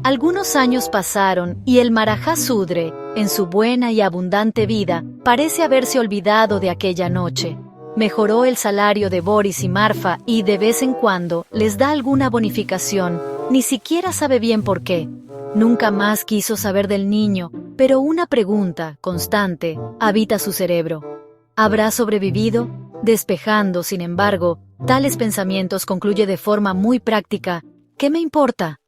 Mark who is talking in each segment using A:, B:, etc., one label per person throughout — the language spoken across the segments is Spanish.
A: Algunos años pasaron y el Marajá Sudre, en su buena y abundante vida, parece haberse olvidado de aquella noche. Mejoró el salario de Boris y Marfa y de vez en cuando les da alguna bonificación, ni siquiera sabe bien por qué. Nunca más quiso saber del niño, pero una pregunta, constante, habita su cerebro. ¿Habrá sobrevivido? Despejando, sin embargo, tales pensamientos concluye de forma muy práctica: ¿qué me importa?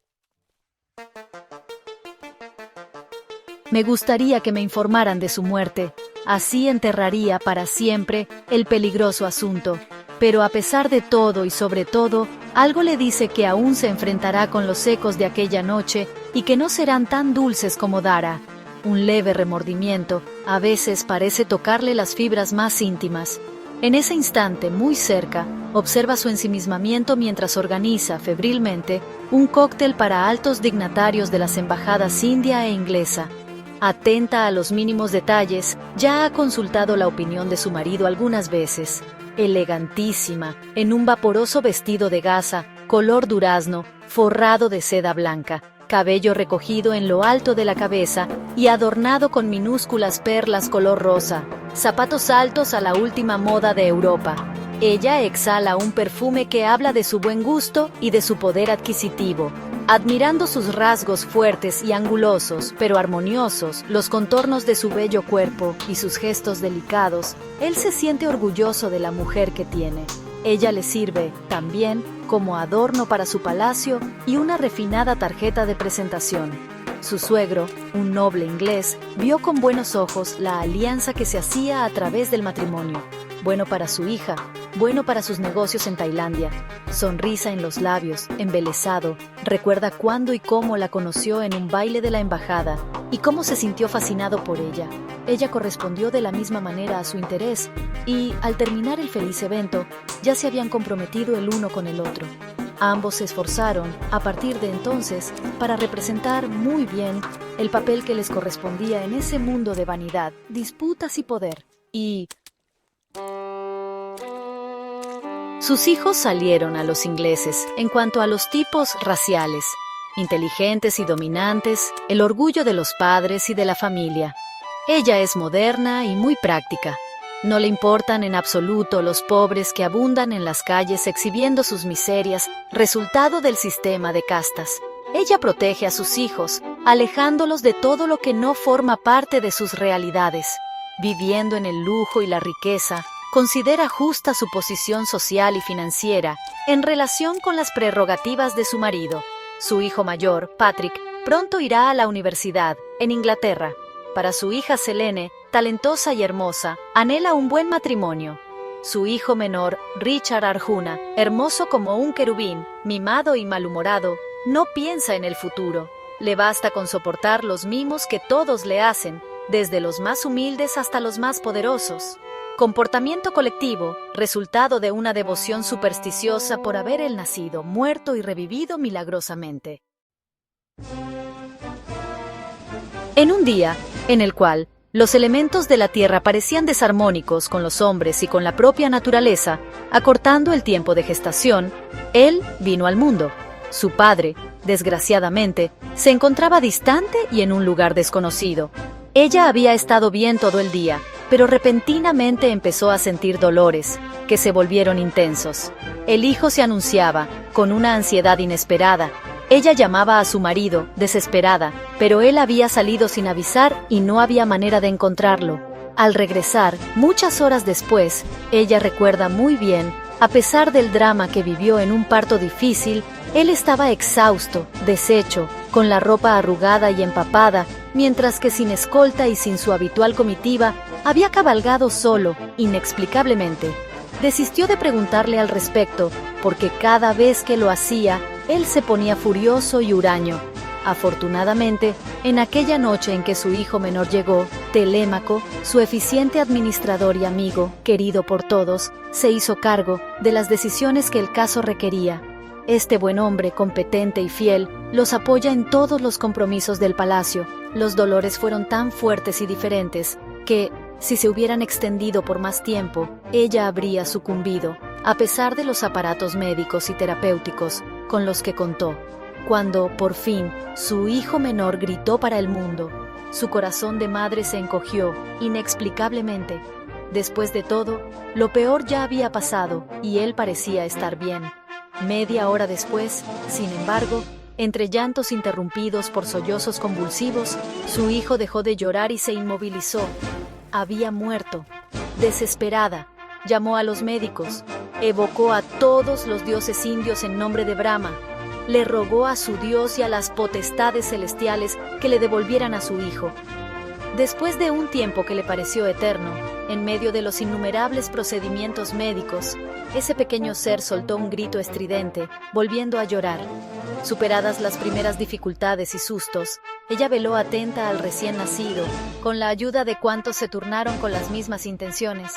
A: Me gustaría que me informaran de su muerte, así enterraría para siempre el peligroso asunto. Pero a pesar de todo y sobre todo, algo le dice que aún se enfrentará con los ecos de aquella noche y que no serán tan dulces como Dara. Un leve remordimiento a veces parece tocarle las fibras más íntimas. En ese instante, muy cerca, observa su ensimismamiento mientras organiza febrilmente un cóctel para altos dignatarios de las embajadas india e inglesa. Atenta a los mínimos detalles, ya ha consultado la opinión de su marido algunas veces. Elegantísima, en un vaporoso vestido de gasa, color durazno, forrado de seda blanca, cabello recogido en lo alto de la cabeza y adornado con minúsculas perlas color rosa, zapatos altos a la última moda de Europa. Ella exhala un perfume que habla de su buen gusto y de su poder adquisitivo. Admirando sus rasgos fuertes y angulosos, pero armoniosos, los contornos de su bello cuerpo y sus gestos delicados, él se siente orgulloso de la mujer que tiene. Ella le sirve, también, como adorno para su palacio y una refinada tarjeta de presentación. Su suegro, un noble inglés, vio con buenos ojos la alianza que se hacía a través del matrimonio. Bueno para su hija, bueno para sus negocios en Tailandia. Sonrisa en los labios, embelesado, recuerda cuándo y cómo la conoció en un baile de la embajada y cómo se sintió fascinado por ella. Ella correspondió de la misma manera a su interés y, al terminar el feliz evento, ya se habían comprometido el uno con el otro. Ambos se esforzaron, a partir de entonces, para representar muy bien el papel que les correspondía en ese mundo de vanidad, disputas y poder. Sus hijos salieron a los ingleses en cuanto a los tipos raciales, inteligentes y dominantes, el orgullo de los padres y de la familia. Ella es moderna y muy práctica. No le importan en absoluto los pobres que abundan en las calles exhibiendo sus miserias, resultado del sistema de castas. Ella protege a sus hijos, alejándolos de todo lo que no forma parte de sus realidades. Viviendo en el lujo y la riqueza, considera justa su posición social y financiera en relación con las prerrogativas de su marido. Su hijo mayor, Patrick, pronto irá a la universidad, en Inglaterra. Para su hija Selene, talentosa y hermosa, anhela un buen matrimonio. Su hijo menor, Richard Arjuna, hermoso como un querubín, mimado y malhumorado, no piensa en el futuro. Le basta con soportar los mimos que todos le hacen, desde los más humildes hasta los más poderosos. Comportamiento colectivo, resultado de una devoción supersticiosa por haber él nacido, muerto y revivido milagrosamente. En un día, en el cual los elementos de la tierra parecían desarmónicos con los hombres y con la propia naturaleza, acortando el tiempo de gestación, él vino al mundo. Su padre, desgraciadamente, se encontraba distante y en un lugar desconocido. Ella había estado bien todo el día, pero repentinamente empezó a sentir dolores, que se volvieron intensos. El hijo se anunciaba, con una ansiedad inesperada. Ella llamaba a su marido, desesperada, pero él había salido sin avisar y no había manera de encontrarlo. Al regresar, muchas horas después, ella recuerda muy bien, a pesar del drama que vivió en un parto difícil, él estaba exhausto, deshecho, con la ropa arrugada y empapada, mientras que sin escolta y sin su habitual comitiva, había cabalgado solo, inexplicablemente. Desistió de preguntarle al respecto, porque cada vez que lo hacía, él se ponía furioso y huraño. Afortunadamente, en aquella noche en que su hijo menor llegó, Telémaco, su eficiente administrador y amigo, querido por todos, se hizo cargo de las decisiones que el caso requería. Este buen hombre, competente y fiel, los apoya en todos los compromisos del palacio. Los dolores fueron tan fuertes y diferentes que, si se hubieran extendido por más tiempo, ella habría sucumbido, a pesar de los aparatos médicos y terapéuticos con los que contó. Cuando, por fin, su hijo menor gritó para el mundo, su corazón de madre se encogió, inexplicablemente. Después de todo, lo peor ya había pasado, y él parecía estar bien. Media hora después, sin embargo, entre llantos interrumpidos por sollozos convulsivos, su hijo dejó de llorar y se inmovilizó. Había muerto. Desesperada, llamó a los médicos, evocó a todos los dioses indios en nombre de Brahma, le rogó a su dios y a las potestades celestiales que le devolvieran a su hijo. Después de un tiempo que le pareció eterno, en medio de los innumerables procedimientos médicos, ese pequeño ser soltó un grito estridente, volviendo a llorar. Superadas las primeras dificultades y sustos, ella veló atenta al recién nacido, con la ayuda de cuantos se turnaron con las mismas intenciones.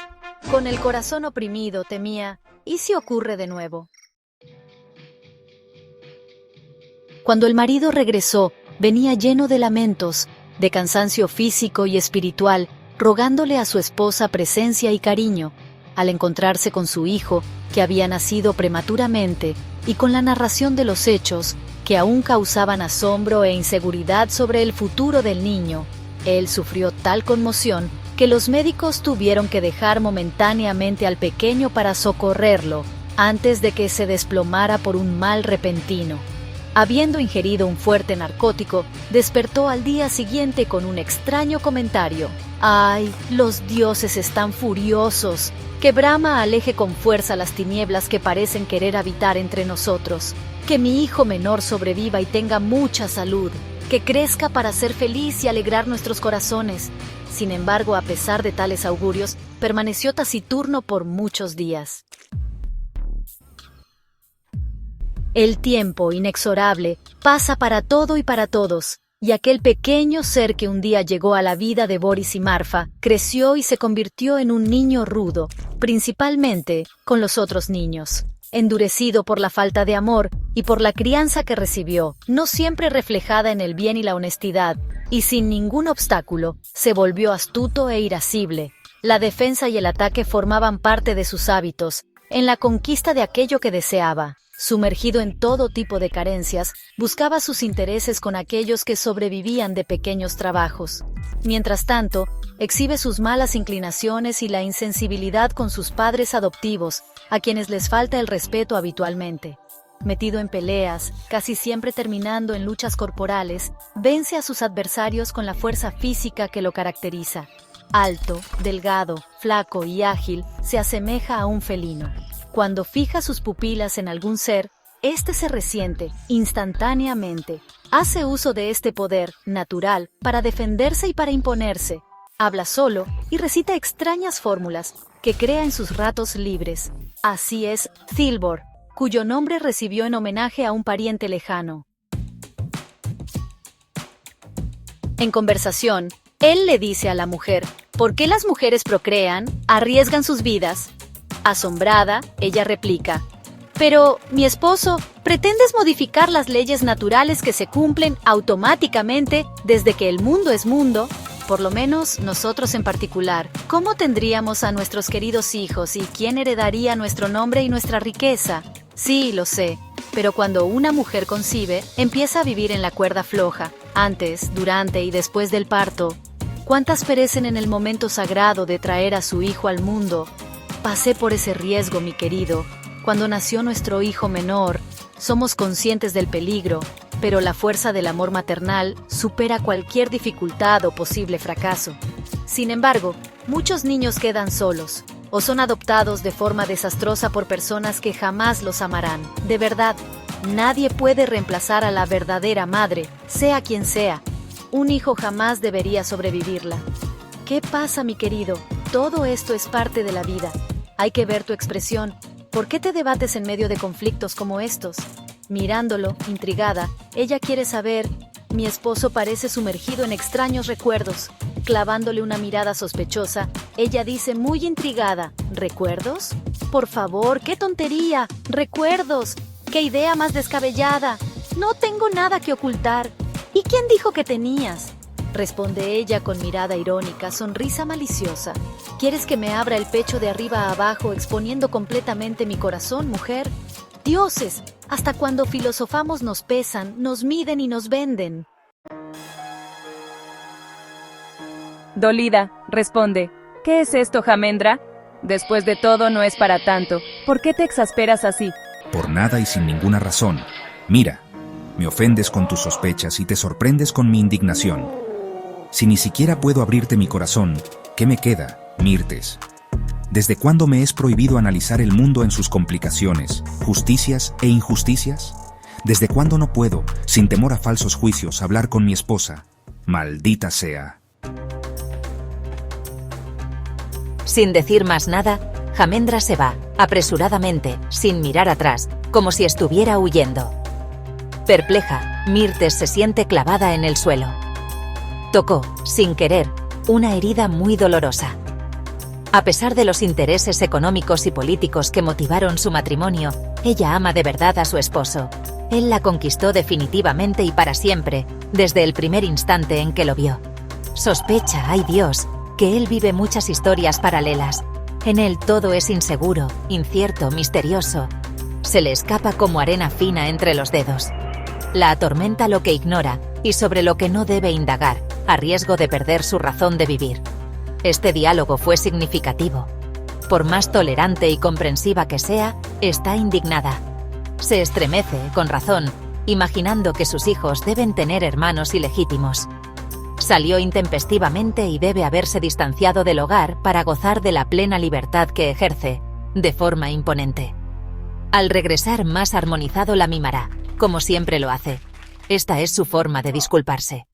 A: Con el corazón oprimido, temía, ¿y si ocurre de nuevo? Cuando el marido regresó, venía lleno de lamentos, de cansancio físico y espiritual, rogándole a su esposa presencia y cariño. Al encontrarse con su hijo, que había nacido prematuramente, y con la narración de los hechos, que aún causaban asombro e inseguridad sobre el futuro del niño, él sufrió tal conmoción que los médicos tuvieron que dejar momentáneamente al pequeño para socorrerlo, antes de que se desplomara por un mal repentino. Habiendo ingerido un fuerte narcótico, despertó al día siguiente con un extraño comentario. ¡Ay, los dioses están furiosos! Que Brahma aleje con fuerza las tinieblas que parecen querer habitar entre nosotros. Que mi hijo menor sobreviva y tenga mucha salud. Que crezca para ser feliz y alegrar nuestros corazones. Sin embargo, a pesar de tales augurios, permaneció taciturno por muchos días. El tiempo, inexorable, pasa para todo y para todos, y aquel pequeño ser que un día llegó a la vida de Boris y Marfa, creció y se convirtió en un niño rudo, principalmente con los otros niños. Endurecido por la falta de amor y por la crianza que recibió, no siempre reflejada en el bien y la honestidad, y sin ningún obstáculo, se volvió astuto e irascible. La defensa y el ataque formaban parte de sus hábitos, en la conquista de aquello que deseaba. Sumergido en todo tipo de carencias, buscaba sus intereses con aquellos que sobrevivían de pequeños trabajos. Mientras tanto, exhibe sus malas inclinaciones y la insensibilidad con sus padres adoptivos, a quienes les falta el respeto habitualmente. Metido en peleas, casi siempre terminando en luchas corporales, vence a sus adversarios con la fuerza física que lo caracteriza. Alto, delgado, flaco y ágil, se asemeja a un felino. Cuando fija sus pupilas en algún ser, éste se resiente instantáneamente. Hace uso de este poder natural para defenderse y para imponerse. Habla solo y recita extrañas fórmulas que crea en sus ratos libres. Así es Thilbor, cuyo nombre recibió en homenaje a un pariente lejano. En conversación, él le dice a la mujer, ¿por qué las mujeres procrean, arriesgan sus vidas? Asombrada, ella replica, «Pero, mi esposo, ¿pretendes modificar las leyes naturales que se cumplen automáticamente desde que el mundo es mundo? Por lo menos nosotros en particular. ¿Cómo tendríamos a nuestros queridos hijos y quién heredaría nuestro nombre y nuestra riqueza? Sí, lo sé, pero cuando una mujer concibe, empieza a vivir en la cuerda floja, antes, durante y después del parto. ¿Cuántas perecen en el momento sagrado de traer a su hijo al mundo? Pasé por ese riesgo, mi querido. Cuando nació nuestro hijo menor, somos conscientes del peligro, pero la fuerza del amor maternal supera cualquier dificultad o posible fracaso. Sin embargo, muchos niños quedan solos, o son adoptados de forma desastrosa por personas que jamás los amarán. De verdad, nadie puede reemplazar a la verdadera madre, sea quien sea. Un hijo jamás debería sobrevivirla. ¿Qué pasa, mi querido? Todo esto es parte de la vida. Hay que ver tu expresión. ¿Por qué te debates en medio de conflictos como estos? Mirándolo, intrigada, ella quiere saber. Mi esposo parece sumergido en extraños recuerdos. Clavándole una mirada sospechosa, ella dice muy intrigada, ¿recuerdos? Por favor, qué tontería. ¿Recuerdos? ¡Qué idea más descabellada! No tengo nada que ocultar. ¿Y quién dijo que tenías? Responde ella con mirada irónica, sonrisa maliciosa. ¿Quieres que me abra el pecho de arriba a abajo exponiendo completamente mi corazón, mujer? ¡Dioses! Hasta cuando filosofamos nos pesan, nos miden y nos venden.
B: Dolida, responde. ¿Qué es esto, Jamendra? Después de todo, no es para tanto. ¿Por qué te exasperas así?
C: Por nada y sin ninguna razón. Mira, me ofendes con tus sospechas y te sorprendes con mi indignación. Si ni siquiera puedo abrirte mi corazón, ¿qué me queda, Mirtes? ¿Desde cuándo me es prohibido analizar el mundo en sus complicaciones, justicias e injusticias? ¿Desde cuándo no puedo, sin temor a falsos juicios, hablar con mi esposa? Maldita sea.
D: Sin decir más nada, Jamendra se va, apresuradamente, sin mirar atrás, como si estuviera huyendo. Perpleja, Mirtes se siente clavada en el suelo. Tocó, sin querer, una herida muy dolorosa. A pesar de los intereses económicos y políticos que motivaron su matrimonio, ella ama de verdad a su esposo. Él la conquistó definitivamente y para siempre, desde el primer instante en que lo vio. Sospecha, ay Dios, que él vive muchas historias paralelas. En él todo es inseguro, incierto, misterioso. Se le escapa como arena fina entre los dedos. La atormenta lo que ignora y sobre lo que no debe indagar, a riesgo de perder su razón de vivir. Este diálogo fue significativo. Por más tolerante y comprensiva que sea, está indignada. Se estremece, con razón, imaginando que sus hijos deben tener hermanos ilegítimos. Salió intempestivamente y debe haberse distanciado del hogar para gozar de la plena libertad que ejerce, de forma imponente. Al regresar más armonizado la mimará, como siempre lo hace. Esta es su forma de disculparse.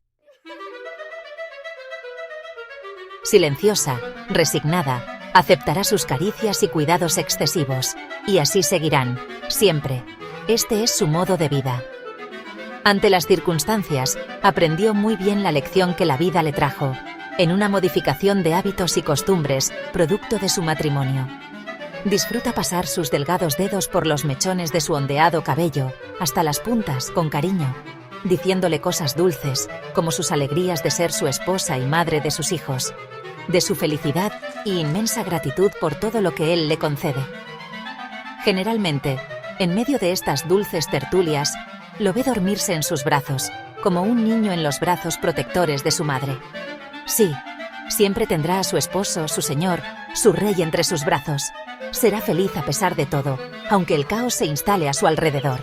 D: Silenciosa, resignada, aceptará sus caricias y cuidados excesivos, y así seguirán, siempre. Este es su modo de vida. Ante las circunstancias, aprendió muy bien la lección que la vida le trajo, en una modificación de hábitos y costumbres, producto de su matrimonio. Disfruta pasar sus delgados dedos por los mechones de su ondeado cabello, hasta las puntas, con cariño, diciéndole cosas dulces, como sus alegrías de ser su esposa y madre de sus hijos, de su felicidad y inmensa gratitud por todo lo que él le concede. Generalmente, en medio de estas dulces tertulias, lo ve dormirse en sus brazos, como un niño en los brazos protectores de su madre. Sí, siempre tendrá a su esposo, su señor, su rey entre sus brazos. Será feliz a pesar de todo, aunque el caos se instale a su alrededor.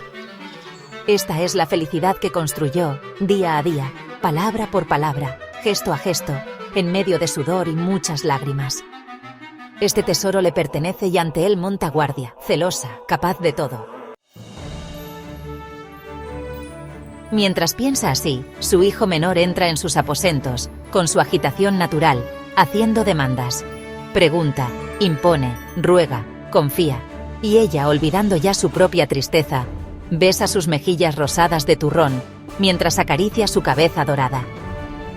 D: Esta es la felicidad que construyó, día a día, palabra por palabra, gesto a gesto, en medio de sudor y muchas lágrimas. Este tesoro le pertenece y ante él monta guardia, celosa, capaz de todo. Mientras piensa así, su hijo menor entra en sus aposentos, con su agitación natural, haciendo demandas. Pregunta, impone, ruega, confía, y ella, olvidando ya su propia tristeza, besa sus mejillas rosadas de turrón, mientras acaricia su cabeza dorada.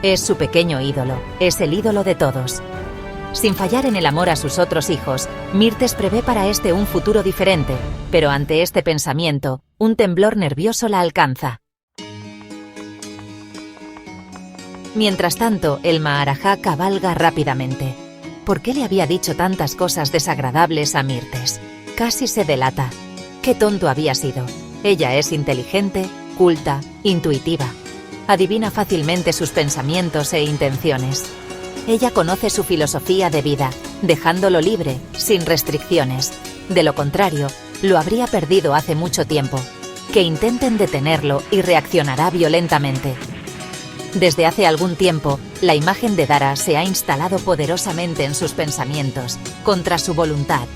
D: Es su pequeño ídolo, es el ídolo de todos. Sin fallar en el amor a sus otros hijos, Mirtes prevé para este un futuro diferente, pero ante este pensamiento, un temblor nervioso la alcanza. Mientras tanto, el Maharajá cabalga rápidamente. ¿Por qué le había dicho tantas cosas desagradables a Mirtes? Casi se delata. Qué tonto había sido. Ella es inteligente, culta, intuitiva. Adivina fácilmente sus pensamientos e intenciones. Ella conoce su filosofía de vida, dejándolo libre, sin restricciones. De lo contrario, lo habría perdido hace mucho tiempo. Que intenten detenerlo y reaccionará violentamente. Desde hace algún tiempo, la imagen de Dara se ha instalado poderosamente en sus pensamientos, contra su voluntad,